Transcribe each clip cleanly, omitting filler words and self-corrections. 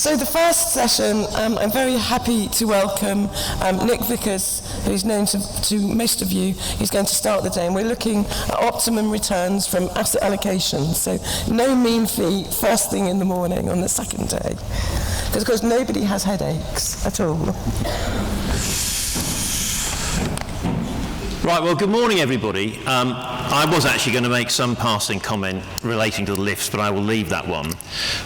So the first session, I'm very happy to welcome Nick Vickers, who's known to most of you. He's going to start the day, and we're looking at optimum returns from asset allocation. So no mean fee first thing in the morning on the second day. Because of course nobody has headaches at all. Right, well, good morning, everybody. I was actually going to make some passing comment relating to the lifts, but I will leave that one.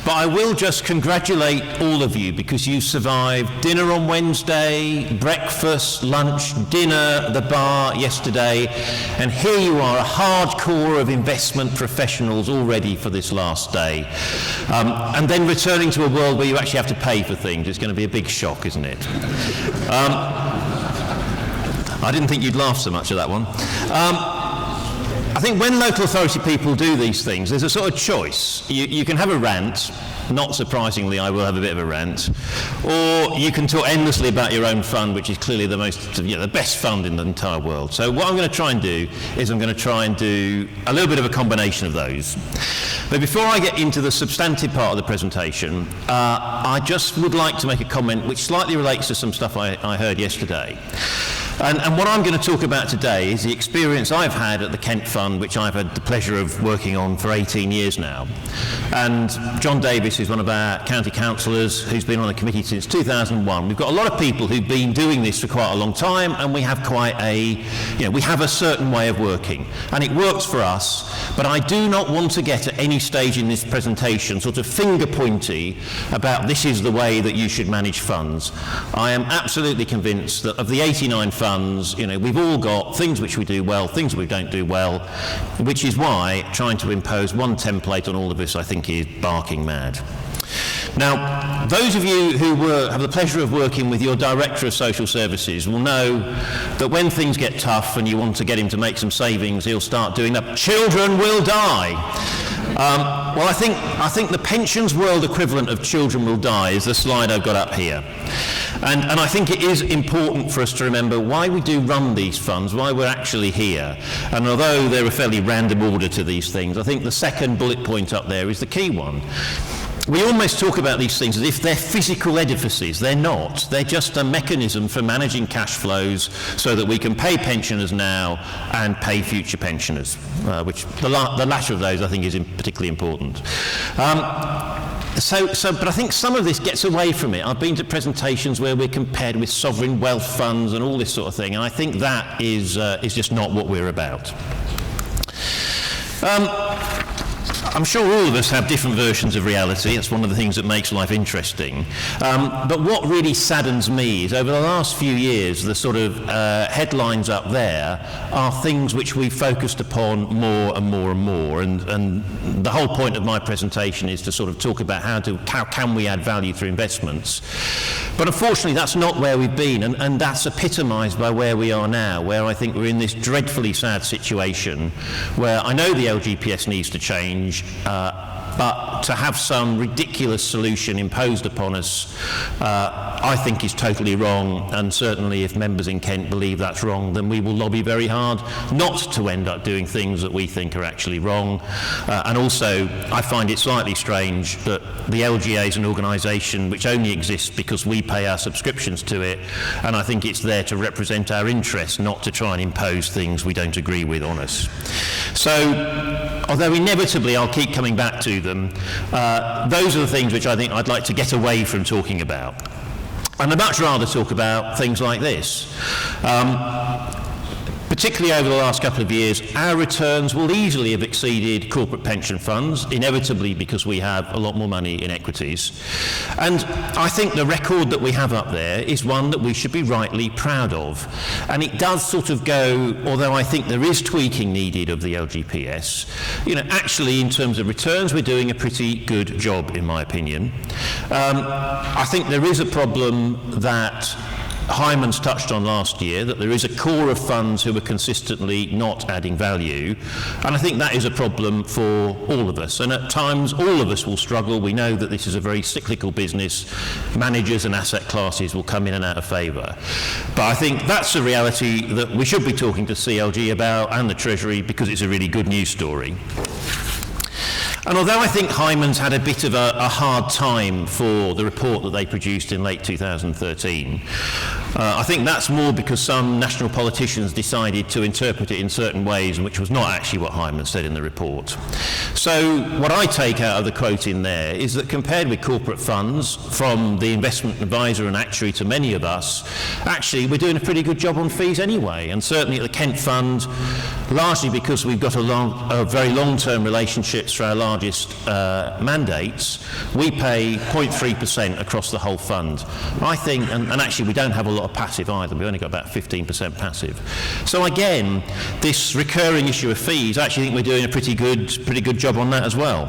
But I will just congratulate all of you because you survived dinner on Wednesday, breakfast, lunch, dinner, the bar yesterday, and here you are, a hardcore of investment professionals all ready for this last day. And then returning to a world where you actually have to pay for things. It's going to be a big shock, isn't it? I didn't think you'd laugh so much at that one. I think when local authority people do these things, there's a sort of choice. You can have a rant. Not surprisingly, I will have a bit of a rant. Or you can talk endlessly about your own fund, which is clearly the best fund in the entire world. So what I'm going to try and do is I'm going to try and do a little bit of a combination of those. But before I get into the substantive part of the presentation, I just would like to make a comment which slightly relates to some stuff I heard yesterday. And what I'm going to talk about today is the experience I've had at the Kent Fund, which I've had the pleasure of working on for 18 years now. And John Davis is one of our county councillors who's been on the committee since 2001. We've got a lot of people who've been doing this for quite a long time, and we have we have a certain way of working. And it works for us, but I do not want to get at any stage in this presentation sort of finger pointy about this is the way that you should manage funds. I am absolutely convinced that of the 89 funds, we've all got things which we do well, things we don't do well, which is why trying to impose one template on all of this, I think, is barking mad. Now, those of you who have the pleasure of working with your Director of Social Services will know that when things get tough and you want to get him to make some savings, he'll start doing that. Children will die. Well, I think the pensions world equivalent of children will die is the slide I've got up here. And I think it is important for us to remember why we do run these funds, why we're actually here. And although they're a fairly random order to these things, I think the second bullet point up there is the key one. We almost talk about these things as if they're physical edifices. They're not. They're just a mechanism for managing cash flows so that we can pay pensioners now and pay future pensioners, which the latter of those I think is particularly important. But I think some of this gets away from it. I've been to presentations where we're compared with sovereign wealth funds and all this sort of thing, and I think that is just not what we're about. I'm sure all of us have different versions of reality. That's one of the things that makes life interesting. But what really saddens me is over the last few years, the sort of headlines up there are things which we've focused upon more and more and more. And the whole point of my presentation is to sort of talk about how can we add value through investments. But unfortunately, that's not where we've been. And that's epitomised by where we are now, where I think we're in this dreadfully sad situation where I know the LGPS needs to change. But to have some ridiculous solution imposed upon us, I think is totally wrong, and certainly if members in Kent believe that's wrong, then we will lobby very hard not to end up doing things that we think are actually wrong. And also, I find it slightly strange that the LGA is an organisation which only exists because we pay our subscriptions to it, and I think it's there to represent our interests, not to try and impose things we don't agree with on us. So, although inevitably I'll keep coming back to them, those are the things which I think I'd like to get away from talking about. And I'd much rather talk about things like this. Particularly over the last couple of years, our returns will easily have exceeded corporate pension funds, inevitably because we have a lot more money in equities. And I think the record that we have up there is one that we should be rightly proud of. And it does sort of go, although I think there is tweaking needed of the LGPS, actually in terms of returns, we're doing a pretty good job, in my opinion. I think there is a problem that Hyman's touched on last year, that there is a core of funds who are consistently not adding value, and I think that is a problem for all of us, and at times all of us will struggle. We know that this is a very cyclical business. Managers and asset classes will come in and out of favour, but I think that's a reality that we should be talking to CLG about and the Treasury, because it's a really good news story. And although I think Hyman's had a bit of a hard time for the report that they produced in late 2013, I think that's more because some national politicians decided to interpret it in certain ways, which was not actually what Hyman said in the report. So what I take out of the quote in there is that compared with corporate funds, from the investment advisor and actuary to many of us, actually we're doing a pretty good job on fees anyway. And certainly at the Kent Fund, largely because we've got a very long-term relationships for our largest mandates, we pay 0.3% across the whole fund. I think, and actually we don't have a lot of passive either, we've only got about 15% passive. So again, this recurring issue of fees, I actually think we're doing a pretty good job on that as well.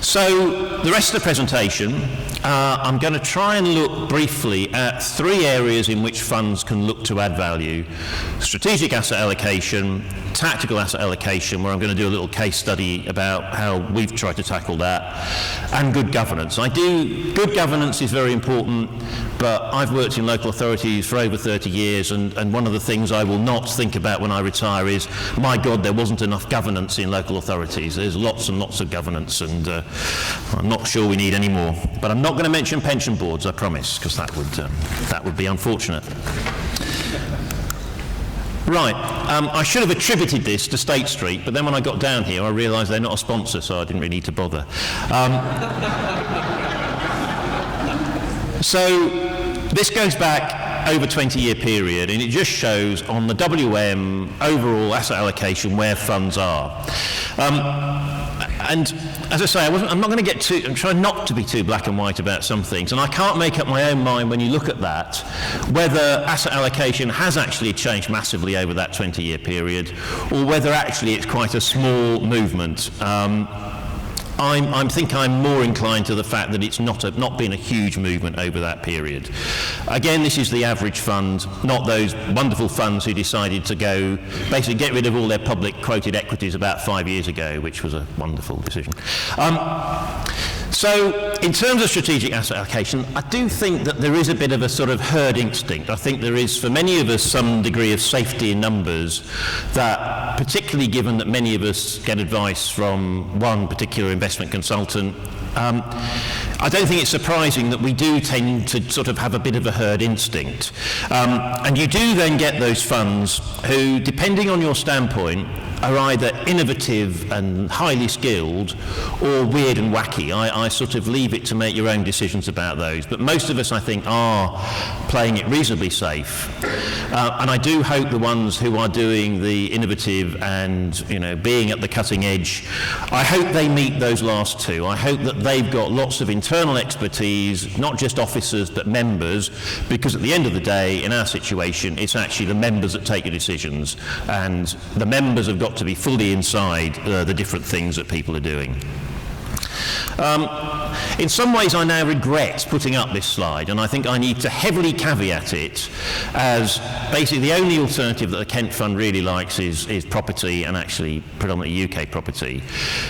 So the rest of the presentation, I'm going to try and look briefly at three areas in which funds can look to add value: strategic asset allocation, tactical asset allocation, where I'm going to do a little case study about how we've tried to tackle that, and good governance. Good governance is very important, but I've worked in local authorities for over 30 years, and one of the things I will not think about when I retire is, my God, there wasn't enough governance in local authorities. There's lots and lots of governance, and I'm not sure we need any more. But I'm not going to mention pension boards, I promise, because that would be unfortunate. Right, I should have attributed this to State Street, but then when I got down here I realised they're not a sponsor, so I didn't really need to bother. So this goes back over a 20-year period, and it just shows on the WM overall asset allocation where funds are. And as I say, I'm not going to get too, I'm trying not to be too black and white about some things, and I can't make up my own mind when you look at that, whether asset allocation has actually changed massively over that 20-year period, or whether actually it's quite a small movement. I think I'm more inclined to the fact that it's not been a huge movement over that period. Again, this is the average fund, not those wonderful funds who decided to go, basically get rid of all their public quoted equities about 5 years ago, which was a wonderful decision. So, in terms of strategic asset allocation, I do think that there is a bit of a sort of herd instinct. I think there is, for many of us, some degree of safety in numbers that, particularly given that many of us get advice from one particular investment consultant, I don't think it's surprising that we do tend to sort of have a bit of a herd instinct. And you do then get those funds who, depending on your standpoint, are either innovative and highly skilled or weird and wacky. I sort of leave it to make your own decisions about those. But most of us, I think, are playing it reasonably safe. And I do hope the ones who are doing the innovative and, you know, being at the cutting edge, I hope they meet those last two. I hope that they've got lots of internal expertise, not just officers but members, because at the end of the day, in our situation, it's actually the members that take the decisions, and the members have got to be fully inside the different things that people are doing. In some ways I now regret putting up this slide, and I think I need to heavily caveat it as basically the only alternative that the Kent Fund really likes is property, and actually predominantly UK property.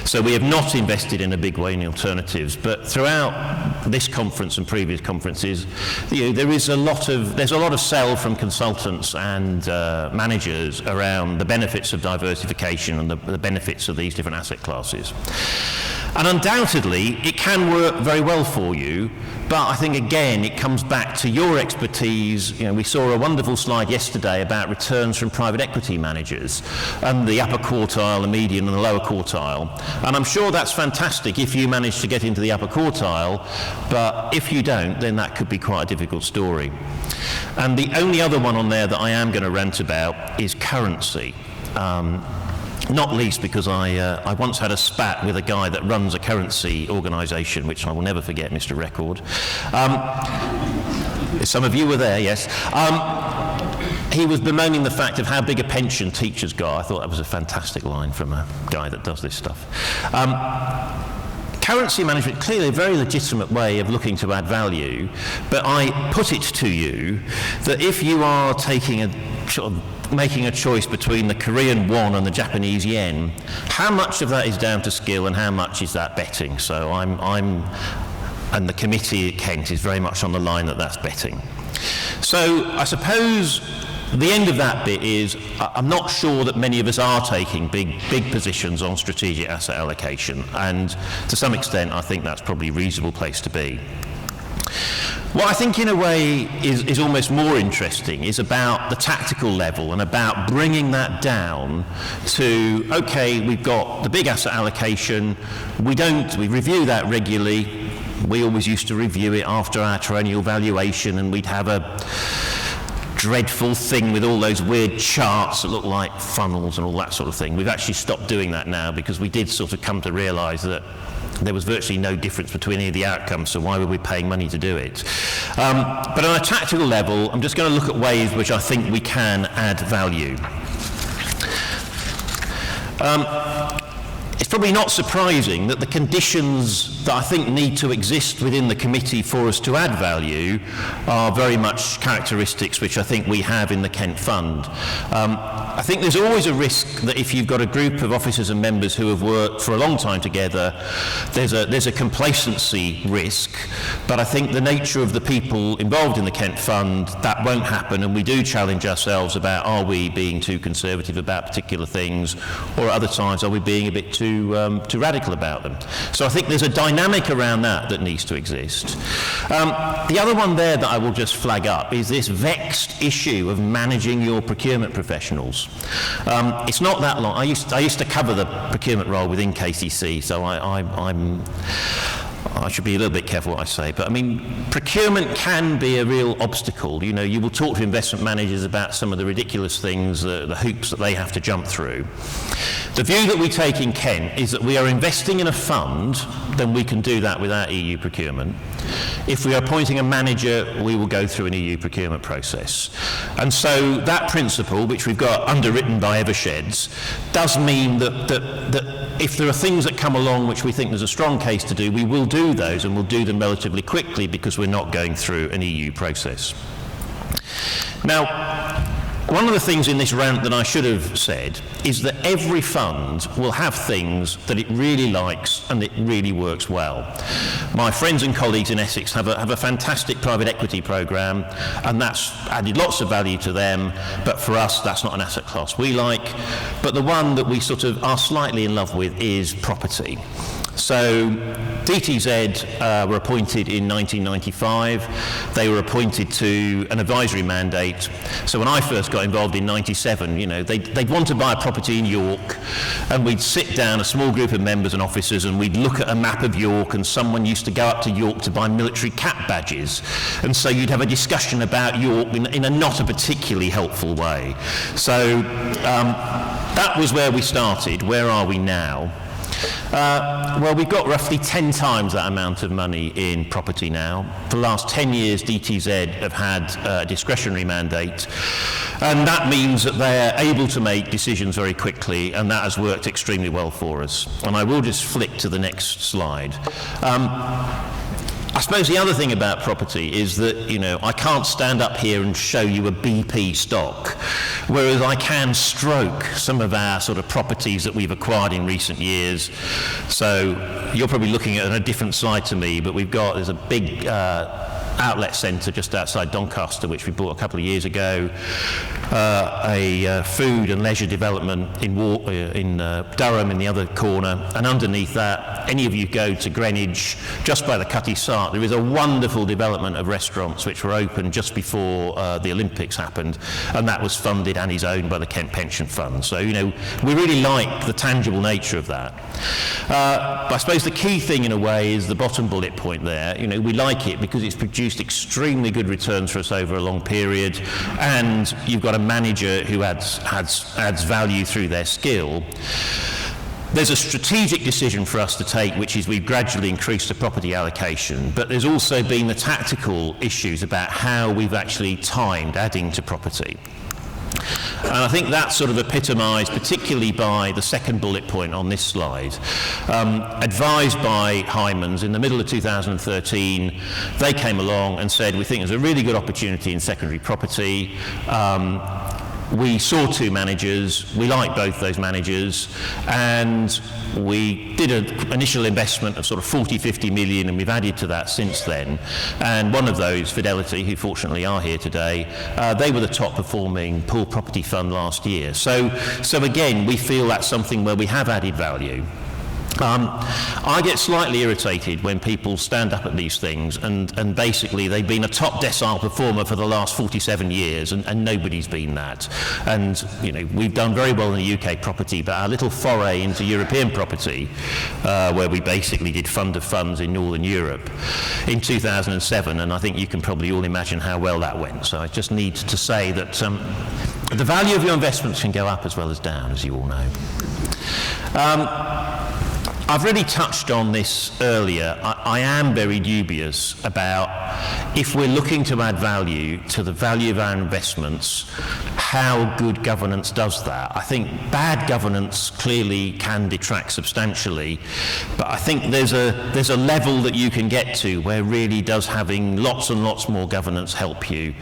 So we have not invested in a big way in the alternatives, but throughout this conference and previous conferences, you know, there's a lot of sell from consultants and managers around the benefits of diversification and the benefits of these different asset classes. And undoubtedly, it can work very well for you, but I think, again, it comes back to your expertise. You know, we saw a wonderful slide yesterday about returns from private equity managers, and the upper quartile, the median, and the lower quartile. And I'm sure that's fantastic if you manage to get into the upper quartile, but if you don't, then that could be quite a difficult story. And the only other one on there that I am going to rant about is currency. Not least because I once had a spat with a guy that runs a currency organisation, which I will never forget, Mr. Record. Some of you were there, yes. He was bemoaning the fact of how big a pension teachers got. I thought that was a fantastic line from a guy that does this stuff. Currency management, clearly a very legitimate way of looking to add value, but I put it to you that if you are taking a sort of making a choice between the Korean won and the Japanese yen, how much of that is down to skill and how much is that betting? So and the committee at Kent is very much on the line that that's betting. So I suppose the end of that bit is, I'm not sure that many of us are taking big positions on strategic asset allocation, and to some extent I think that's probably a reasonable place to be. What I think in a way is almost more interesting is about the tactical level and about bringing that down to, okay, we've got the big asset allocation, we review that regularly. We always used to review it after our triennial valuation, and we'd have a dreadful thing with all those weird charts that look like funnels and all that sort of thing. We've actually stopped doing that now because we did sort of come to realise that there was virtually no difference between any of the outcomes, so why were we paying money to do it? But on a tactical level, I'm just going to look at ways which I think we can add value. It's probably not surprising that the conditions that I think need to exist within the committee for us to add value are very much characteristics which I think we have in the Kent Fund. I think there's always a risk that if you've got a group of officers and members who have worked for a long time together, there's a complacency risk, but I think the nature of the people involved in the Kent Fund, that won't happen, and we do challenge ourselves about, are we being too conservative about particular things, or at other times are we being a bit too radical about them. So I think there's a dynamic around that needs to exist. The other one there that I will just flag up is this vexed issue of managing your procurement professionals. It's not that long. I used to cover the procurement role within KCC, so I should be a little bit careful what I say, but I mean, procurement can be a real obstacle. You know, you will talk to investment managers about some of the ridiculous things, the hoops that they have to jump through. The view that we take in Kent is that we are investing in a fund, then we can do that without EU procurement. If we are appointing a manager, we will go through an EU procurement process. And so that principle, which we've got underwritten by Eversheds, does mean that if there are things that come along which we think there's a strong case to do, we will do those, and we'll do them relatively quickly because we're not going through an EU process. Now, one of the things in this rant that I should have said is that every fund will have things that it really likes and it really works well. My friends and colleagues in Essex have a fantastic private equity programme, and that's added lots of value to them, but for us that's not an asset class we like. But the one that we sort of are slightly in love with is property. So DTZ were appointed in 1995. They were appointed to an advisory mandate. So when I first got involved in 97, you know, they'd want to buy a property in York, and we'd sit down, a small group of members and officers, and we'd look at a map of York, and someone used to go up to York to buy military cap badges. And so you'd have a discussion about York in a not a particularly helpful way. So that was where we started. Where are we now? Well, we've got roughly 10 times that amount of money in property now. For the last 10 years, DTZ have had a discretionary mandate, and that means that they're able to make decisions very quickly, and that has worked extremely well for us. And I will just flick to the next slide. I suppose the other thing about property is that, you know, I can't stand up here and show you a BP stock, whereas I can stroke some of our sort of properties that we've acquired in recent years. So you're probably looking at a different slide to me, but there's a big outlet centre just outside Doncaster, which we bought a couple of years ago, a food and leisure development in Durham in the other corner, and underneath that, any of you go to Greenwich, just by the Cutty Sark, there is a wonderful development of restaurants which were opened just before the Olympics happened, and that was funded and is owned by the Kent Pension Fund. So, you know, we really like the tangible nature of that. But I suppose the key thing in a way is the bottom bullet point there. You know, we like it because it's produced extremely good returns for us over a long period, and you've got a manager who adds value through their skill. There's a strategic decision for us to take, which is we've gradually increased the property allocation, but there's also been the tactical issues about how we've actually timed adding to property. And I think that's sort of epitomised particularly by the second bullet point on this slide. Advised by Hymans in the middle of 2013, they came along and said, we think there's a really good opportunity in secondary property. we saw two managers, we liked both those managers, and we did an initial investment of sort of 40-50 million, and we've added to that since then. And one of those, Fidelity, who fortunately are here today, they were the top performing pool property fund last year. So again, we feel that's something where we have added value. I get slightly irritated when people stand up at these things and basically they've been a top decile performer for the last 47 years and nobody's been that. And you know, we've done very well in the UK property, but our little foray into European property, where we basically did fund of funds in Northern Europe in 2007, and I think you can probably all imagine how well that went. So I just need to say that the value of your investments can go up as well as down, as you all know. I've really touched on this earlier. I am very dubious about, if we're looking to add value to the value of our investments, how good governance does that. I think bad governance clearly can detract substantially, but I think there's a level that you can get to where really does having lots and lots more governance help you.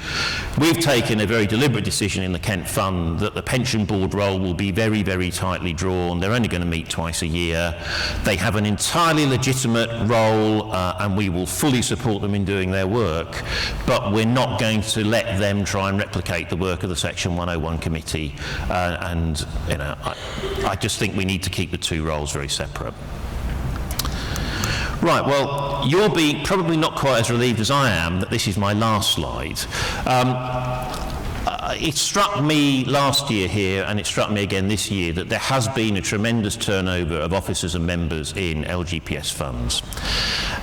We've taken a very deliberate decision in the Kent Fund that the pension board role will be very, very tightly drawn. They're only going to meet twice a year. They have an entirely legitimate role, and we will fully support them in doing their work, but we're not going to let them try and replicate the work of the Section 101 committee, and you know, I just think we need to keep the two roles very separate. Right, well, you'll be probably not quite as relieved as I am that this is my last slide. It struck me last year here, and it struck me again this year, that there has been a tremendous turnover of officers and members in LGPS funds.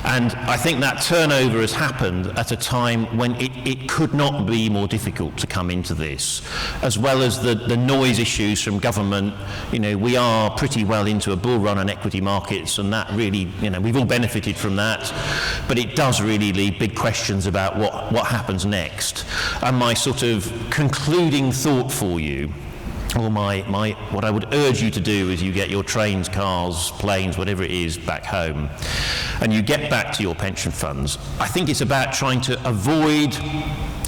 And I think that turnover has happened at a time when it could not be more difficult to come into this, as well as the noise issues from government. You know, we are pretty well into a bull run on equity markets, and that really, you know, we've all benefited from that, but it does really leave big questions about what happens next. And my sort of concluding thought for you, or what I would urge you to do is you get your trains, cars, planes, whatever it is, back home, and you get back to your pension funds. I think it's about trying to avoid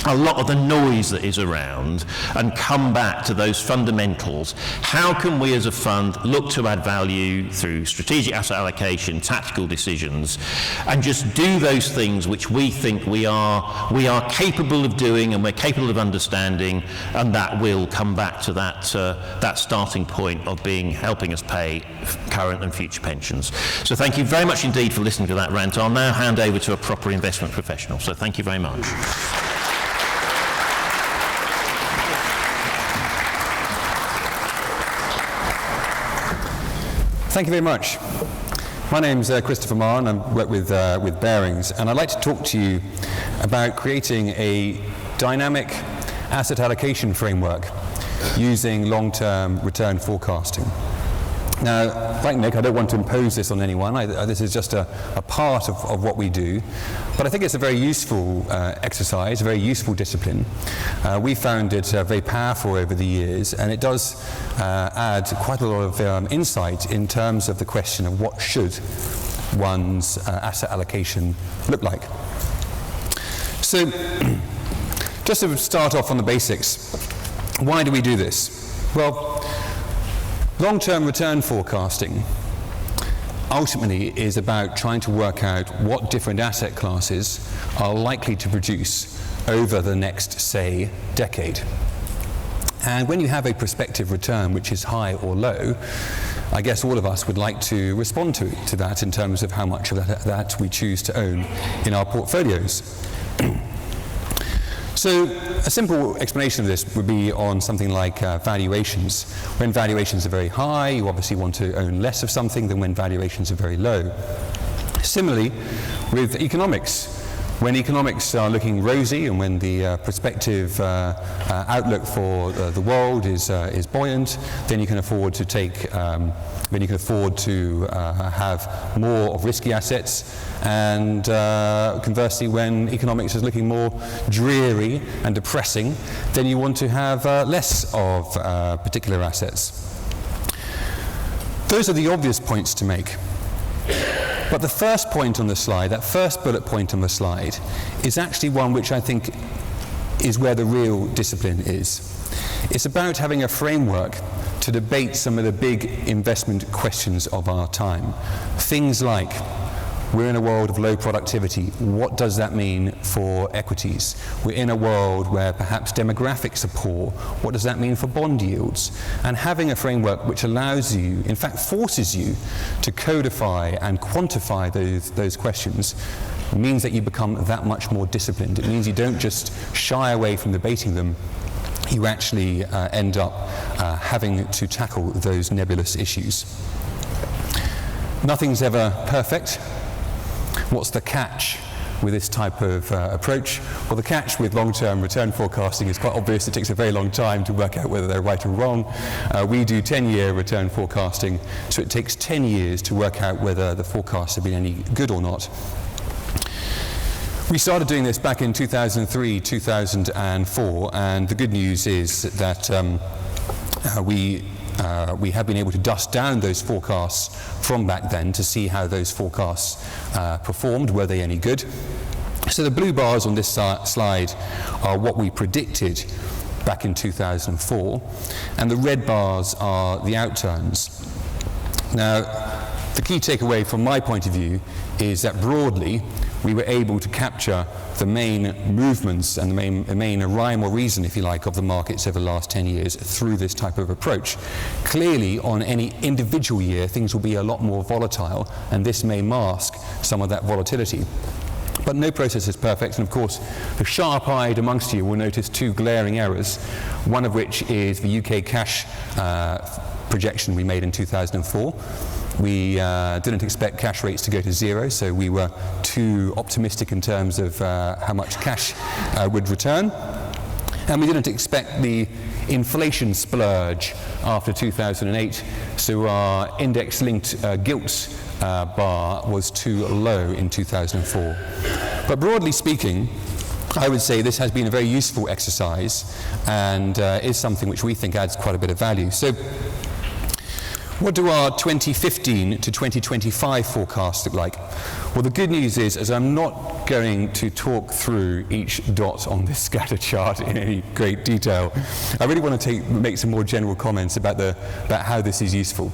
a lot of the noise that is around and come back to those fundamentals. How can we as a fund look to add value through strategic asset allocation, tactical decisions, and just do those things which we think we are capable of doing and we're capable of understanding, and that will come back to that starting point of helping us pay current and future pensions. So thank you very much indeed for listening to that rant. I'll now hand over to a proper investment professional. So thank you very much. Thank you very much. My name's Christopher Marr, and I work with Barings, and I'd like to talk to you about creating a dynamic asset allocation framework using long-term return forecasting. Now, like Nick, I don't want to impose this on anyone. This is just a part of what we do. But I think it's a very useful exercise, a very useful discipline. We found it very powerful over the years, and it does add quite a lot of insight in terms of the question of what should one's asset allocation look like. So, just to start off on the basics, why do we do this? Well, long-term return forecasting ultimately is about trying to work out what different asset classes are likely to produce over the next, say, decade. And when you have a prospective return which is high or low, I guess all of us would like to respond to that in terms of how much of that we choose to own in our portfolios. So a simple explanation of this would be on something like valuations. When valuations are very high, you obviously want to own less of something than when valuations are very low. Similarly, with economics. When economics are looking rosy and when the prospective outlook for the world is buoyant, then you can afford to have more of risky assets. And conversely, when economics is looking more dreary and depressing, then you want to have less of particular assets. Those are the obvious points to make. But the first point on the slide, that first bullet point on the slide, is actually one which I think is where the real discipline is. It's about having a framework to debate some of the big investment questions of our time. Things like, we're in a world of low productivity. What does that mean for equities? We're in a world where perhaps demographics are poor. What does that mean for bond yields? And having a framework which allows you, in fact forces you, to codify and quantify those questions means that you become that much more disciplined. It means you don't just shy away from debating them. You actually end up having to tackle those nebulous issues. Nothing's ever perfect. What's the catch with this type of approach? Well, the catch with long-term return forecasting is quite obvious. It takes a very long time to work out whether they're right or wrong. We do 10-year return forecasting, so it takes 10 years to work out whether the forecasts have been any good or not. We started doing this back in 2003, 2004, and the good news is that we have been able to dust down those forecasts from back then to see how those forecasts performed. Were they any good? So the blue bars on this slide are what we predicted back in 2004, and the red bars are the outturns. Now, the key takeaway from my point of view is that broadly we were able to capture the main movements and the main rhyme or reason, if you like, of the markets over the last 10 years through this type of approach. Clearly, on any individual year, things will be a lot more volatile, and this may mask some of that volatility. But no process is perfect, and of course, the sharp-eyed amongst you will notice two glaring errors, one of which is the UK cash projection we made in 2004. We didn't expect cash rates to go to zero, so we were too optimistic in terms of how much cash would return. And we didn't expect the inflation splurge after 2008, so our index-linked gilts bar was too low in 2004. But broadly speaking, I would say this has been a very useful exercise and is something which we think adds quite a bit of value. So, what do our 2015 to 2025 forecasts look like? Well, the good news is, as I'm not going to talk through each dot on this scatter chart in any great detail, I really want to make some more general comments about how this is useful.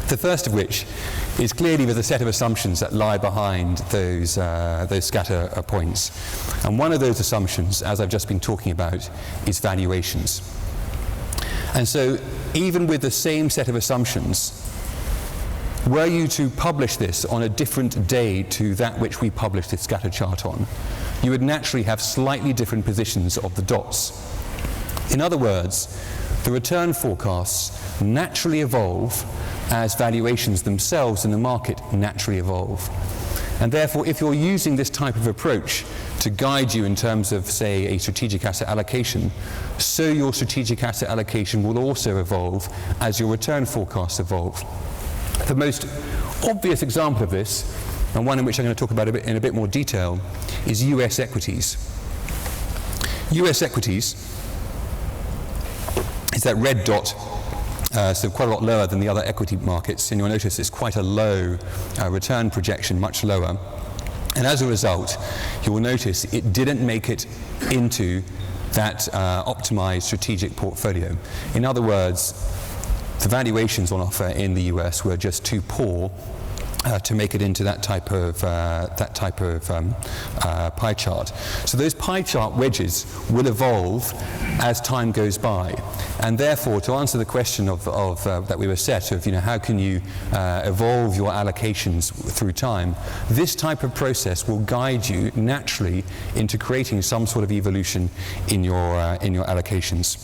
The first of which is clearly there's a set of assumptions that lie behind those scatter points. And one of those assumptions, as I've just been talking about, is valuations. And so, even with the same set of assumptions, were you to publish this on a different day to that which we published this scatter chart on, you would naturally have slightly different positions of the dots. In other words, the return forecasts naturally evolve as valuations themselves in the market naturally evolve. And therefore, if you're using this type of approach to guide you in terms of, say, a strategic asset allocation, so your strategic asset allocation will also evolve as your return forecasts evolve. The most obvious example of this, and one in which I'm going to talk about in a bit more detail, is US equities. US equities is that red dot, so quite a lot lower than the other equity markets, and you'll notice it's quite a low return projection, much lower. And as a result, you will notice it didn't make it into that optimized strategic portfolio. In other words, the valuations on offer in the US were just too poor to make it into that type of pie chart. So those pie chart wedges will evolve as time goes by, and therefore, to answer the question of that we were set of, how can you evolve your allocations through time, this type of process will guide you naturally into creating some sort of evolution in your allocations.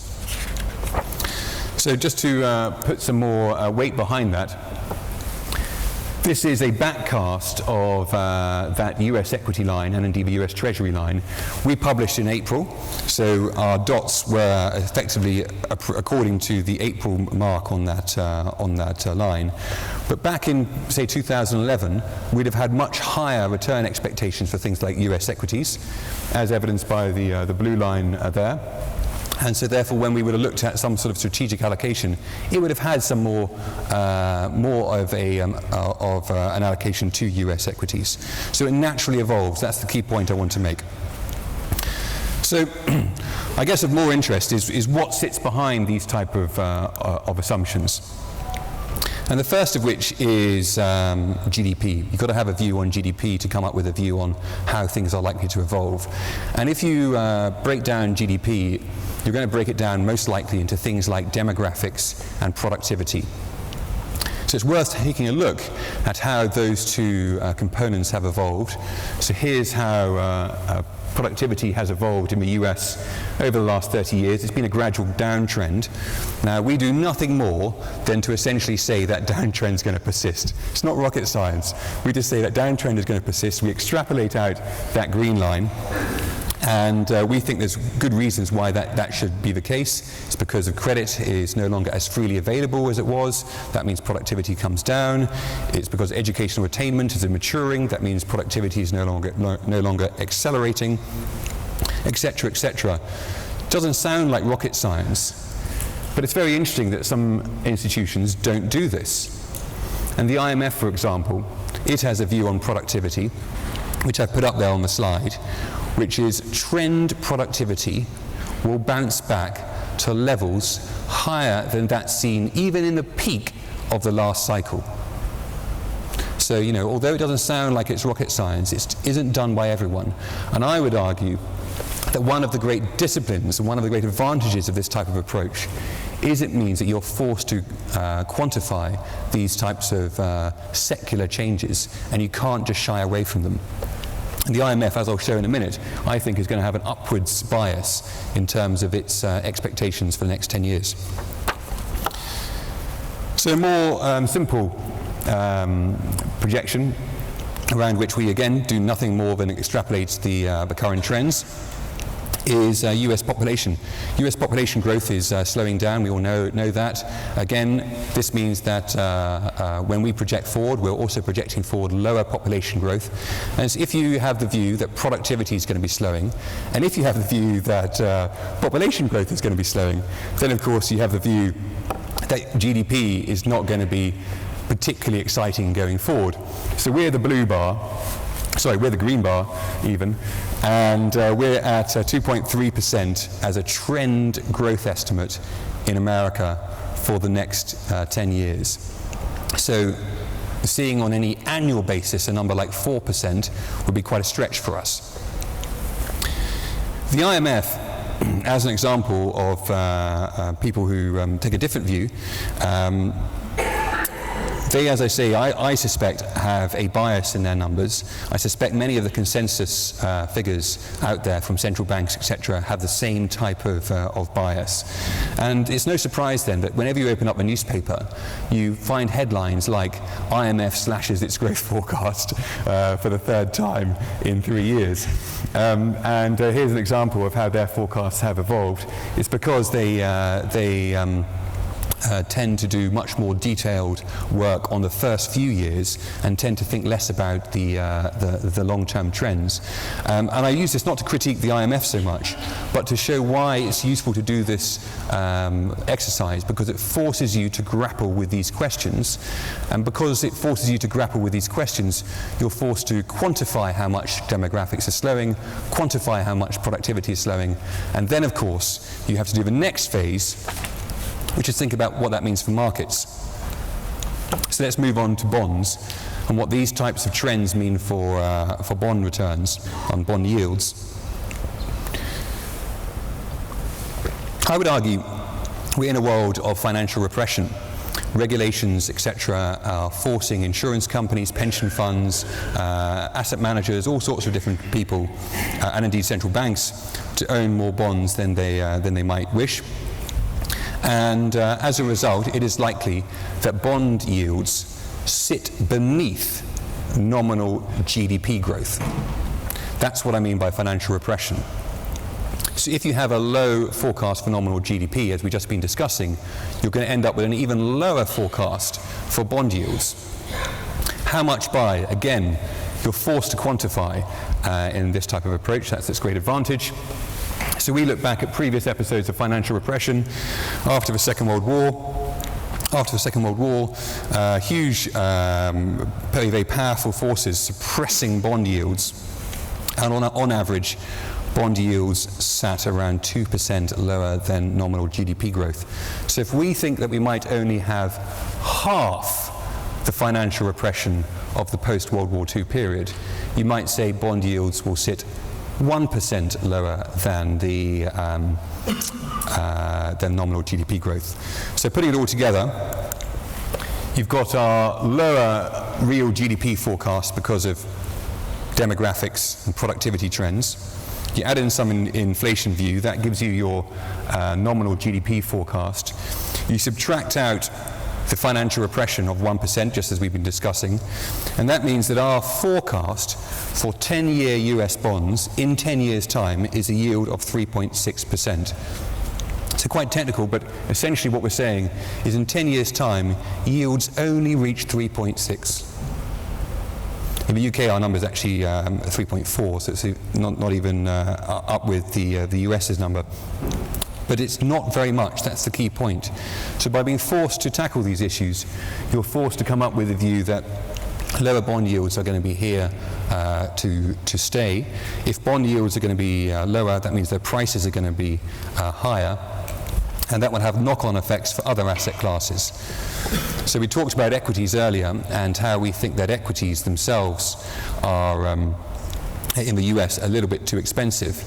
So just to put some more weight behind that, this is a backcast of that US equity line and indeed the US Treasury line. We published in April, so our dots were effectively according to the April mark on that line. But back in, say, 2011, we'd have had much higher return expectations for things like US equities, as evidenced by the blue line there. And so therefore, when we would have looked at some sort of strategic allocation, it would have had some more of an allocation to US equities. So it naturally evolves. That's the key point I want to make. So So I guess of more interest is what sits behind these type of assumptions. And the first of which is GDP. You've got to have a view on GDP to come up with a view on how things are likely to evolve. And if you break down GDP, you're going to break it down most likely into things like demographics and productivity. So it's worth taking a look at how those two components have evolved. So here's how productivity has evolved in the US over the last 30 years. It's been a gradual downtrend. Now, we do nothing more than to essentially say that downtrend is going to persist. It's not rocket science. We just say that downtrend is going to persist. We extrapolate out that green line. And we think there's good reasons why that should be the case. It's because of credit is no longer as freely available as it was. That means productivity comes down. It's because educational attainment is maturing. That means productivity is no longer accelerating, etc., etc. Doesn't sound like rocket science, but it's very interesting that some institutions don't do this. And the IMF, for example, it has a view on productivity, which I've put up there on the slide, which is trend productivity will bounce back to levels higher than that seen even in the peak of the last cycle. So, although it doesn't sound like it's rocket science, it isn't done by everyone. And I would argue that one of the great disciplines and one of the great advantages of this type of approach is it means that you're forced to quantify these types of secular changes, and you can't just shy away from them. The IMF, as I'll show in a minute, I think is going to have an upwards bias in terms of its expectations for the next 10 years. So a more simple projection, around which we again do nothing more than extrapolate the current trends, is US population. US population growth is slowing down. We all know that. Again, this means that when we project forward, we're also projecting forward lower population growth. And so if you have the view that productivity is going to be slowing, and if you have the view that population growth is going to be slowing, then of course you have the view that GDP is not going to be particularly exciting going forward. So we're the blue bar. Sorry, we're the green bar even, and we're at 2.3% as a trend growth estimate in America for the next 10 years. So seeing on any annual basis a number like 4% would be quite a stretch for us. The IMF, as an example of people who take a different view, they, as I say, I suspect have a bias in their numbers. I suspect many of the consensus figures out there from central banks, etc., have the same type of bias. And it's no surprise then that whenever you open up a newspaper, you find headlines like IMF slashes its growth forecast for the third time in 3 years. And here's an example of how their forecasts have evolved. It's because they tend to do much more detailed work on the first few years and tend to think less about the long-term trends. And I use this not to critique the IMF so much, but to show why it's useful to do this exercise, because it forces you to grapple with these questions. And because it forces you to grapple with these questions, you're forced to quantify how much demographics are slowing, quantify how much productivity is slowing, and then, of course, you have to do the next phase, which is think about what that means for markets. So let's move on to bonds and what these types of trends mean for bond returns on bond yields. I would argue we're in a world of financial repression. Regulations, etc., are forcing insurance companies, pension funds, asset managers, all sorts of different people, and indeed central banks, to own more bonds than they might wish. And as a result, it is likely that bond yields sit beneath nominal GDP growth. That's what I mean by financial repression. So if you have a low forecast for nominal GDP, as we've just been discussing, you're going to end up with an even lower forecast for bond yields. How much by? Again, you're forced to quantify in this type of approach. That's its great advantage. So we look back at previous episodes of financial repression after the Second World War. Huge, very, very powerful forces suppressing bond yields. And on average, bond yields sat around 2% lower than nominal GDP growth. So if we think that we might only have half the financial repression of the post-World War II period, you might say bond yields will sit 1% lower than the than nominal GDP growth. So putting it all together, you've got our lower real GDP forecast because of demographics and productivity trends. You add in some inflation view, that gives you your nominal GDP forecast. You subtract out the financial repression of 1%, just as we've been discussing, and that means that our forecast for 10-year US bonds in 10 years' time is a yield of 3.6%. So quite technical, but essentially what we're saying is in 10 years' time, yields only reach 3.6. In the UK, our number is actually 3.4, so it's not even up with the US's number. But it's not very much, that's the key point. So by being forced to tackle these issues, you're forced to come up with a view that lower bond yields are going to be here to stay. If bond yields are going to be lower, that means their prices are going to be higher, and that will have knock-on effects for other asset classes. So we talked about equities earlier and how we think that equities themselves are, in the US, a little bit too expensive.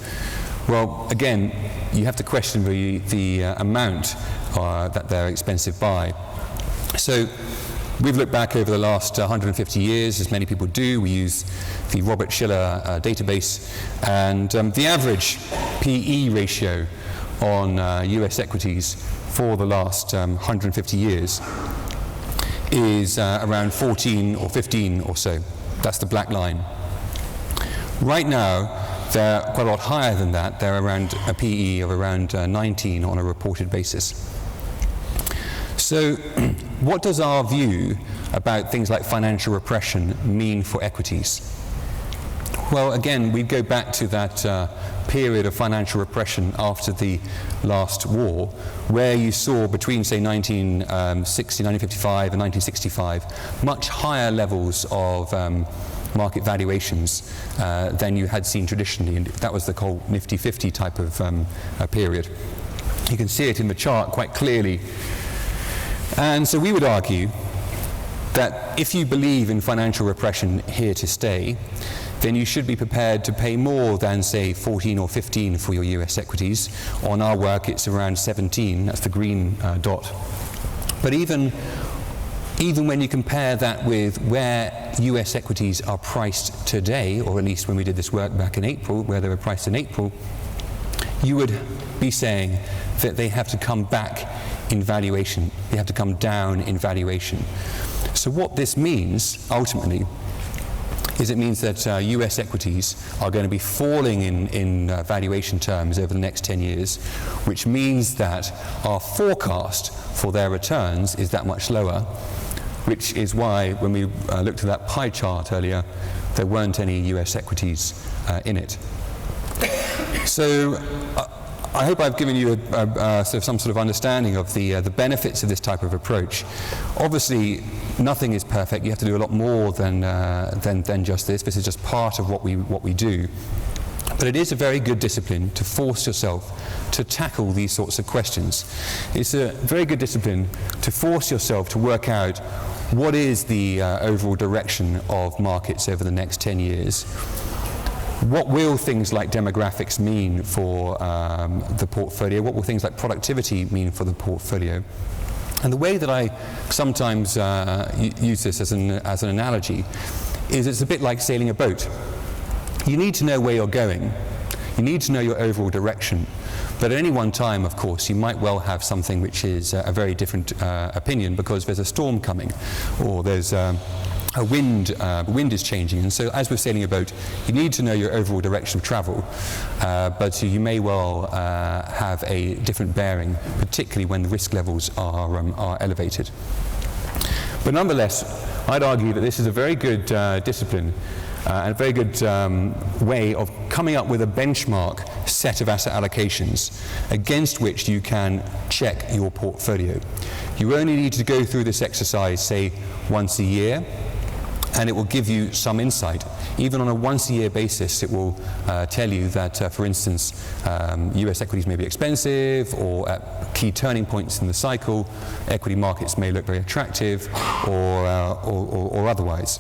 Well, again, you have to question the amount that they're expensive by. So we've looked back over the last 150 years, as many people do. We use the Robert Shiller database, and the average PE ratio on US equities for the last 150 years is around 14 or 15 or so. That's the black line. Right now, they're quite a lot higher than that. They're around a PE of around 19 on a reported basis. So what does our view about things like financial repression mean for equities? Well, again, we go back to that period of financial repression after the last war, where you saw between, say, 1960, 1955 and 1965, much higher levels of market valuations than you had seen traditionally, and that was the whole Nifty 50 type of period. You can see it in the chart quite clearly. And so we would argue that if you believe in financial repression here to stay, then you should be prepared to pay more than, say, 14 or 15 for your US equities. On our work, it's around 17, that's the green dot. But even when you compare that with where US equities are priced today, or at least when we did this work back in April, where they were priced in April, you would be saying that they have to come back in valuation. They have to come down in valuation. So what this means, ultimately, is it means that US equities are going to be falling in valuation terms over the next 10 years, which means that our forecast for their returns is that much lower, which is why when we looked at that pie chart earlier, there weren't any US equities in it. So I hope I've given you some sort of understanding of the benefits of this type of approach. Obviously, nothing is perfect. You have to do a lot more than just this. This is just part of what we do. But it is a very good discipline to force yourself to tackle these sorts of questions. It's a very good discipline to force yourself to work out what is the overall direction of markets over the next 10 years. What will things like demographics mean for the portfolio? What will things like productivity mean for the portfolio? And the way that I sometimes use this as an analogy is it's a bit like sailing a boat. You need to know where you're going. You need to know your overall direction. But at any one time, of course, you might well have something which is a very different opinion because there's a storm coming, or there's a wind is changing. And so as we're sailing a boat, you need to know your overall direction of travel, but you may well have a different bearing, particularly when the risk levels are elevated. But nonetheless, I'd argue that this is a very good discipline and a very good way of coming up with a benchmark set of asset allocations against which you can check your portfolio. You only need to go through this exercise, say, once a year, and it will give you some insight. Even on a once-a-year basis, it will tell you that, for instance, US equities may be expensive, or at key turning points in the cycle, equity markets may look very attractive, or otherwise.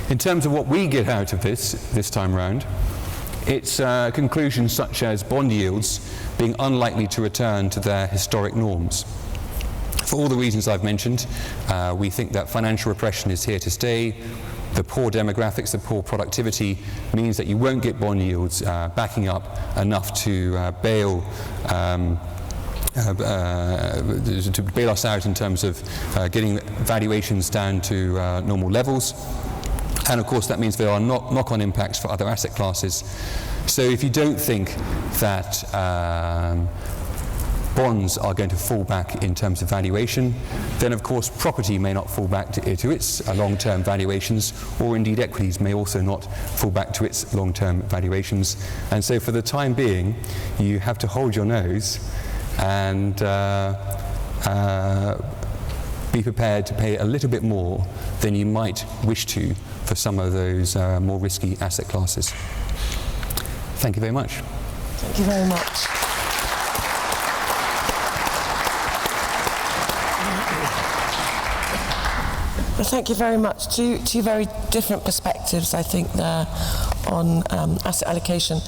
In terms of what we get out of this time round, it's conclusions such as bond yields being unlikely to return to their historic norms. For all the reasons I've mentioned, we think that financial repression is here to stay. The poor demographics, the poor productivity means that you won't get bond yields backing up enough to bail us out in terms of getting valuations down to normal levels. And of course that means there are knock-on impacts for other asset classes. So if you don't think that bonds are going to fall back in terms of valuation, then of course property may not fall back to its long-term valuations, or indeed equities may also not fall back to its long-term valuations. And so for the time being, you have to hold your nose and be prepared to pay a little bit more than you might wish to for some of those more risky asset classes. Thank you very much. Thank you very much. Well, thank you very much. Two very different perspectives, I think, there on asset allocation.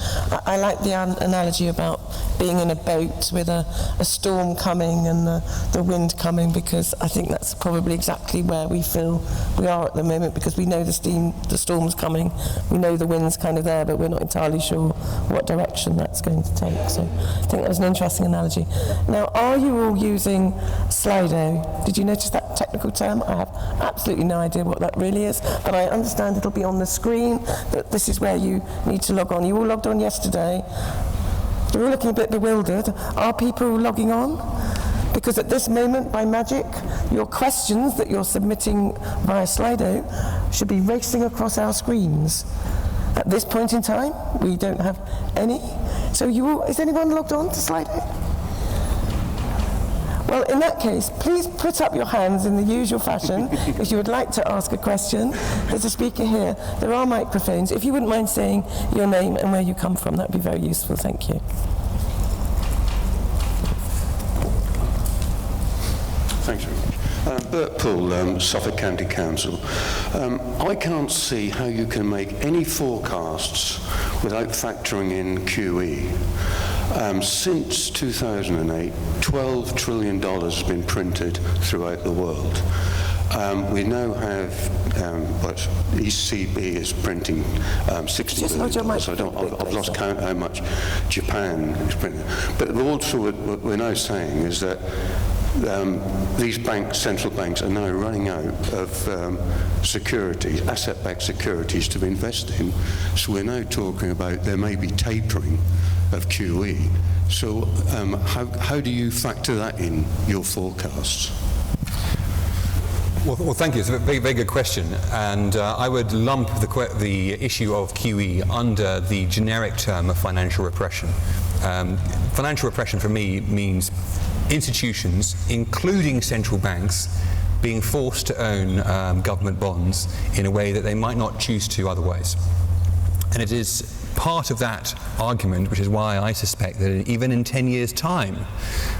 I like the analogy about being in a boat with a storm coming and the wind coming, because I think that's probably exactly where we feel we are at the moment, because we know the storm's coming, we know the wind's kind of there, but we're not entirely sure what direction that's going to take. So I think that was an interesting analogy. Now, are you all using Slido? Did you notice that technical term? I have absolutely no idea what that really is, but I understand it'll be on the screen, that this is where you need to log on. You all logged on yesterday. You're all looking a bit bewildered. Are people logging on? Because at this moment, by magic, your questions that you're submitting via Slido should be racing across our screens. At this point in time, we don't have any. So is anyone logged on to Slido? Well, in that case, please put up your hands in the usual fashion if you would like to ask a question. There's a speaker here. There are microphones. If you wouldn't mind saying your name and where you come from, that would be very useful. Thank you. Thanks very much. Bert Poole, Suffolk County Council. I can't see how you can make any forecasts without factoring in QE. Since 2008, $12 trillion has been printed throughout the world. We now have what ECB is printing $60 billion. I've lost count how much Japan is printing. But also what we're now saying is that these central banks are now running out of securities, asset-backed securities to invest in. So we're now talking about there may be tapering of QE. So how do you factor that in your forecasts? Well, thank you. It's a very, very good question. And I would lump the issue of QE under the generic term of financial repression. Financial repression for me means institutions, including central banks, being forced to own government bonds in a way that they might not choose to otherwise. And it is part of that argument, which is why I suspect that even in 10 years' time,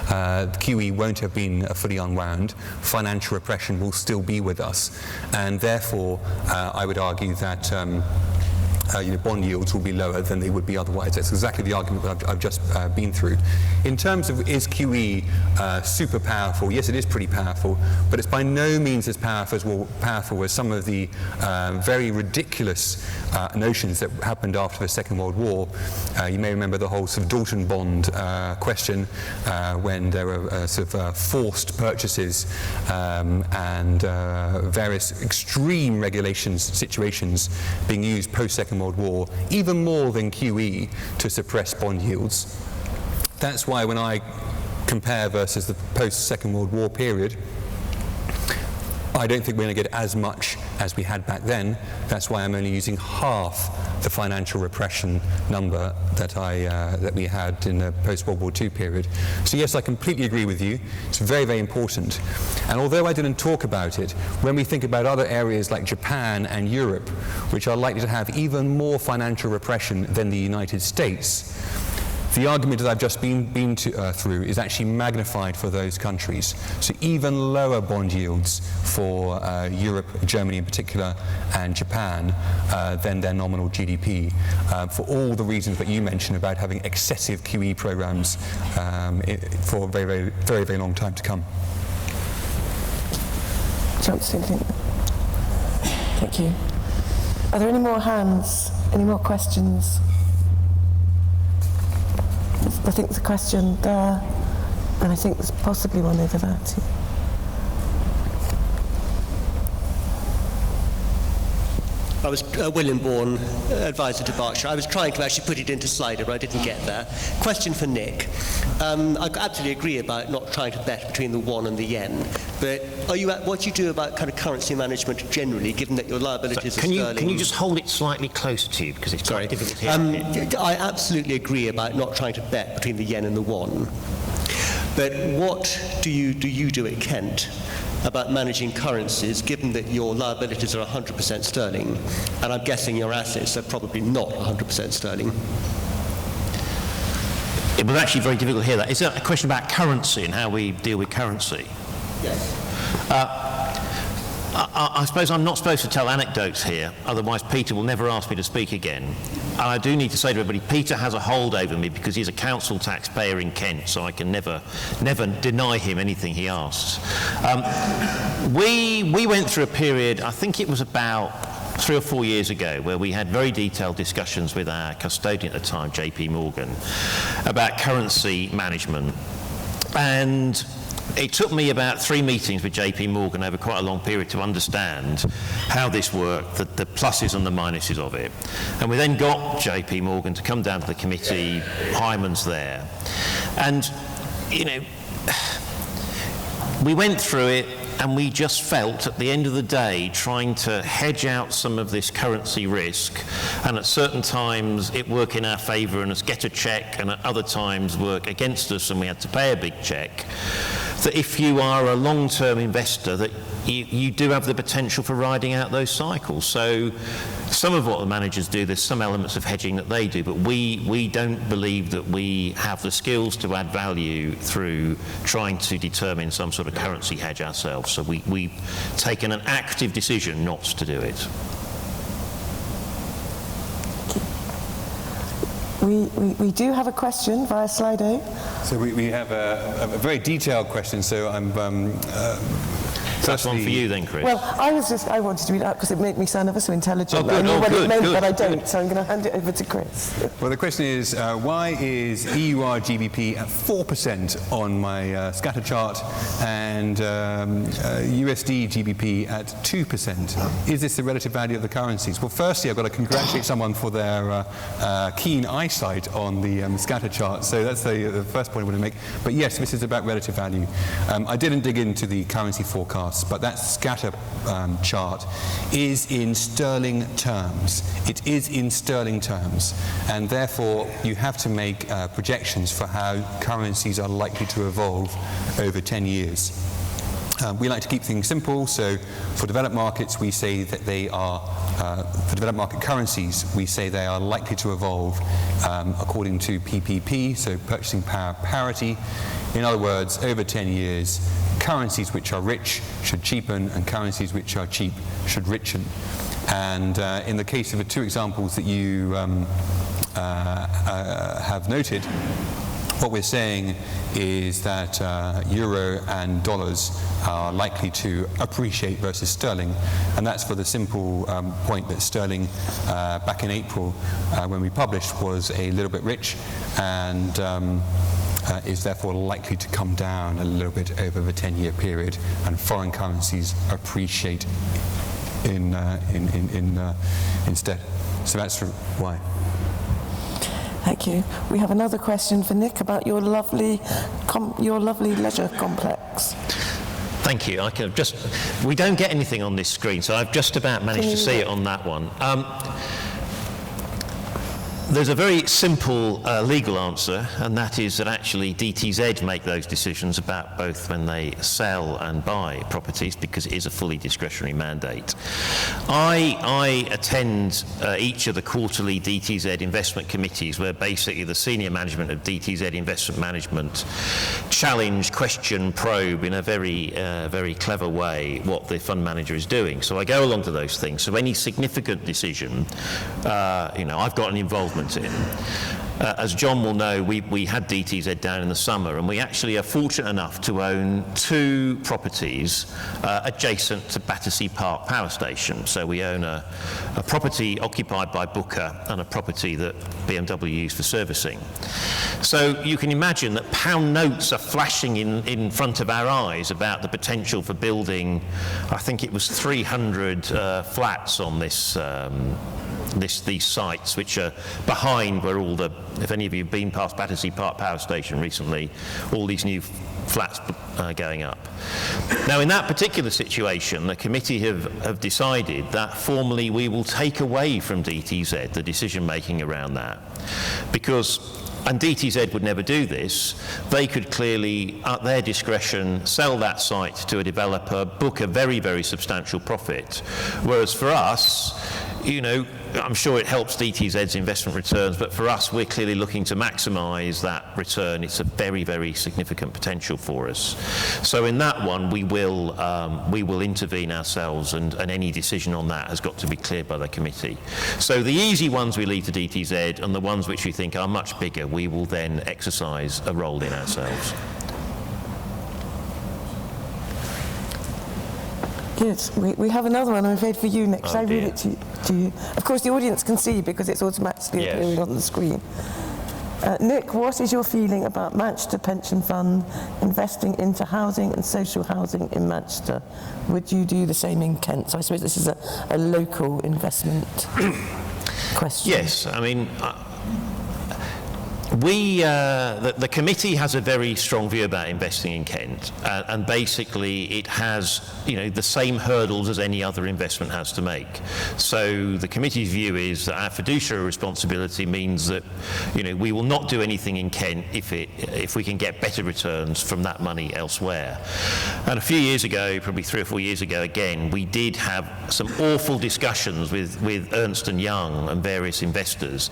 QE won't have been fully unwound. Financial repression will still be with us. And therefore, I would argue that bond yields will be lower than they would be otherwise. That's exactly the argument that I've just been through. In terms of is QE super powerful, yes, it is pretty powerful, but it's by no means as powerful as some of the very ridiculous notions that happened after the Second World War. You may remember the whole sort of Dalton bond question when there were forced purchases and various extreme situations being used post-Second World War, even more than QE, to suppress bond yields. That's why when I compare versus the post-Second World War period, I don't think we're going to get as much as we had back then. That's why I'm only using half the financial repression number that we had in the post-World War II period. So yes, I completely agree with you. It's very, very important. And although I didn't talk about it, when we think about other areas like Japan and Europe, which are likely to have even more financial repression than the United States, the argument that I've just been through is actually magnified for those countries. So even lower bond yields for Europe, Germany in particular, and Japan than their nominal GDP, for all the reasons that you mentioned about having excessive QE programs for a very, very, very long time to come. Thank you. Are there any more hands? Any more questions? I think there's a question there, and I think there's possibly one over there too. I was William Bourne, advisor to Berkshire. I was trying to actually put it into Slido, but I didn't get there. Question for Nick. I absolutely agree about not trying to bet between the won and the yen, but what do you do about kind of currency management generally, given that your liabilities are sterling? Can you just hold it slightly closer to you, because it's quite difficult here. I absolutely agree about not trying to bet between the yen and the won. But what do you do at Kent about managing currencies, given that your liabilities are 100% sterling, and I'm guessing your assets are probably not 100% sterling? It was actually very difficult to hear that. Is that a question about currency and how we deal with currency? Yes. I suppose I'm not supposed to tell anecdotes here, otherwise Peter will never ask me to speak again. And I do need to say to everybody, Peter has a hold over me because he's a council taxpayer in Kent, so I can never deny him anything he asks. We went through a period, I think it was about 3 or 4 years ago, where we had very detailed discussions with our custodian at the time, JP Morgan, about currency management. And it took me about 3 meetings with JP Morgan over quite a long period to understand how this worked, the pluses and the minuses of it. And we then got JP Morgan to come down to the committee, Hyman's there. And, we went through it, and we just felt at the end of the day trying to hedge out some of this currency risk, and at certain times it work in our favour and us get a cheque, and at other times work against us and we had to pay a big cheque, that if you are a long-term investor that you do have the potential for riding out those cycles. So some of what the managers do, there's some elements of hedging that they do, but we don't believe that we have the skills to add value through trying to determine some sort of currency hedge ourselves. So we've taken an active decision not to do it. We do have a question via Slido. So we have a very detailed question, so That's one for you then, Chris. Well, I wanted to read it out because it made me sound ever so intelligent. Oh, good. I know what it meant, Good. but I don't, so I'm going to hand it over to Chris. Well, the question is, why is EUR GBP at 4% on my scatter chart and USD GBP at 2%? Is this the relative value of the currencies? Well, firstly, I've got to congratulate someone for their keen eyesight on the scatter chart. So that's the first point I want to make. But yes, this is about relative value. I didn't dig into the currency forecast, but that scatter chart is in sterling terms. It is in sterling terms, and therefore you have to make projections for how currencies are likely to evolve over 10 years. We like to keep things simple, so for developed markets we say that they are, for developed market currencies, we say they are likely to evolve according to PPP, so purchasing power parity. In other words, over 10 years, currencies which are rich should cheapen and currencies which are cheap should richen. And in the case of the two examples that you have noted, what we're saying is that euro and dollars are likely to appreciate versus sterling, and that's for the simple point that sterling back in April when we published was a little bit rich and is therefore likely to come down a little bit over the 10-year period, and foreign currencies appreciate instead. So that's why. Thank you. We have another question for Nick about your lovely leisure complex. Thank you. We don't get anything on this screen, so I've just about managed to see it on that one. There's a very simple legal answer, and that is that actually DTZ make those decisions about both when they sell and buy properties, because it is a fully discretionary mandate. I attend each of the quarterly DTZ investment committees, where basically the senior management of DTZ Investment Management challenge, question, probe in a very clever way what the fund manager is doing. So I go along to those things. So any significant decision, I've got an involvement in. As John will know, we had DTZ down in the summer, and we actually are fortunate enough to own 2 properties adjacent to Battersea Park Power Station. So we own a property occupied by Booker and a property that BMW use for servicing. So you can imagine that pound notes are flashing in front of our eyes about the potential for building, I think it was 300 flats on these sites, which are behind where all the, if any of you have been past Battersea Park Power Station recently, all these new flats going up. Now, in that particular situation, the committee have decided that formally we will take away from DTZ the decision making around that, because, and DTZ would never do this, they could clearly, at their discretion, sell that site to a developer, book a very, very substantial profit. Whereas for us, I'm sure it helps DTZ's investment returns, but for us, we're clearly looking to maximise that return. It's a very, very significant potential for us. So in that one, we will intervene ourselves, and any decision on that has got to be cleared by the committee. So the easy ones we leave to DTZ, and the ones which we think are much bigger, we will then exercise a role in ourselves. Good. We have another one, I'm afraid, for you, Nick. Shall I read it to you? Of course, the audience can see because it's automatically appearing on the screen. Nick, what is your feeling about Manchester Pension Fund investing into housing and social housing in Manchester? Would you do the same in Kent? So I suppose this is a local investment question. Yes, I mean, the committee has a very strong view about investing in Kent, and basically it has, the same hurdles as any other investment has to make. So the committee's view is that our fiduciary responsibility means that, we will not do anything in Kent if we can get better returns from that money elsewhere. And a few years ago, probably 3 or 4 years ago, again, we did have some awful discussions with Ernst & Young and various investors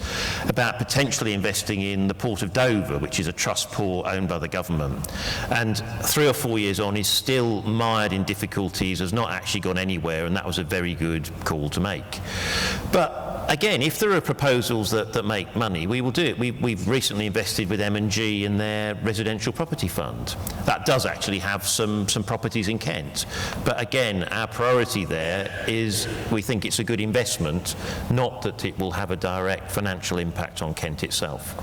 about potentially investing in the Port of Dover, which is a trust port owned by the government, and 3 or 4 years on is still mired in difficulties, has not actually gone anywhere, and that was a very good call to make. But again, if there are proposals that make money, we will do it. We've recently invested with M&G in their residential property fund. That does actually have some properties in Kent. But again, our priority there is we think it's a good investment, not that it will have a direct financial impact on Kent itself.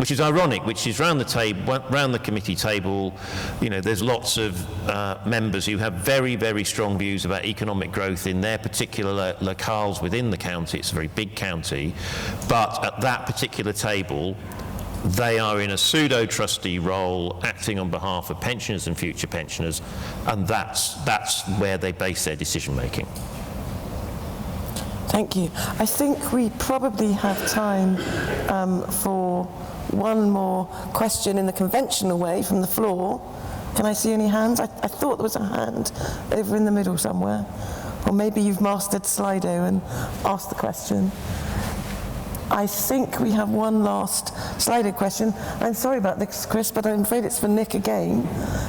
Which is ironic, which is round the committee table, there's lots of members who have very, very strong views about economic growth in their particular locales within the county. It's a very big county, but at that particular table, they are in a pseudo-trustee role, acting on behalf of pensioners and future pensioners, and that's where they base their decision-making. Thank you. I think we probably have time for one more question in the conventional way from the floor. Can I see any hands? I thought there was a hand over in the middle somewhere. Or maybe you've mastered Slido and asked the question. I think we have one last Slido question. I'm sorry about this, Chris, but I'm afraid it's for Nick again.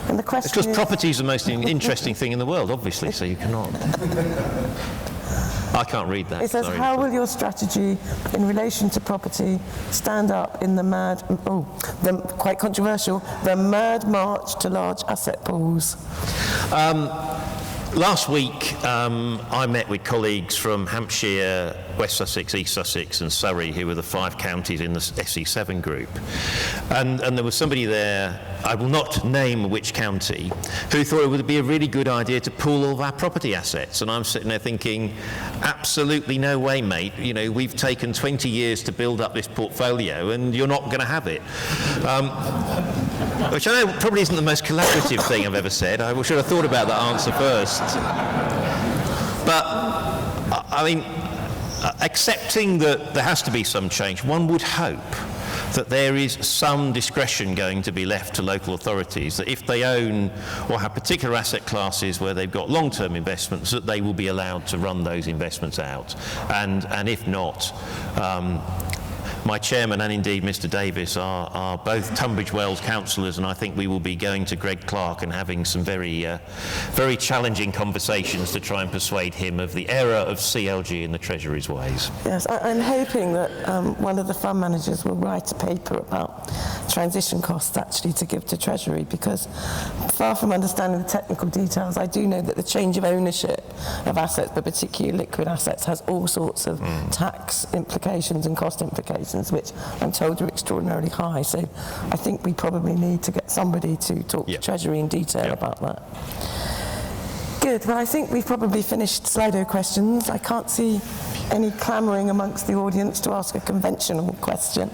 And the question is... Because property is the most interesting thing in the world, obviously, so you cannot... I can't read that. It says, how will your strategy in relation to property stand up in the quite controversial, the mad march to large asset pools? Last week, I met with colleagues from Hampshire, West Sussex, East Sussex and Surrey, who were the 5 counties in the SE7 group. And there was somebody there, I will not name which county, who thought it would be a really good idea to pool all of our property assets. And I'm sitting there thinking, absolutely no way, mate. You know, we've taken 20 years to build up this portfolio and you're not going to have it. Which I know probably isn't the most collaborative thing I've ever said. I should have thought about that answer first. But, I mean, accepting that there has to be some change, one would hope that there is some discretion going to be left to local authorities, that if they own or have particular asset classes where they've got long-term investments, that they will be allowed to run those investments out. And if not, my chairman and indeed Mr Davis are both Tunbridge Wells councillors, and I think we will be going to Greg Clark and having some very challenging conversations to try and persuade him of the error of CLG in the Treasury's ways. Yes, I'm hoping that one of the fund managers will write a paper about transition costs actually to give to Treasury, because far from understanding the technical details, I do know that the change of ownership of assets, but particularly liquid assets, has all sorts of tax implications and cost implications, which I'm told are extraordinarily high. So I think we probably need to get somebody to talk to Treasury in detail about that. Good. Well, I think we've probably finished Slido questions. I can't see any clamouring amongst the audience to ask a conventional question.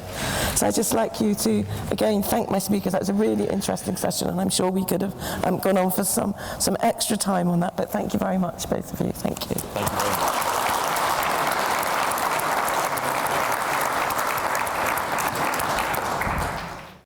So I'd just like you to, again, thank my speakers. That was a really interesting session, and I'm sure we could have gone on for some extra time on that. But thank you very much, both of you. Thank you. Thank you very much.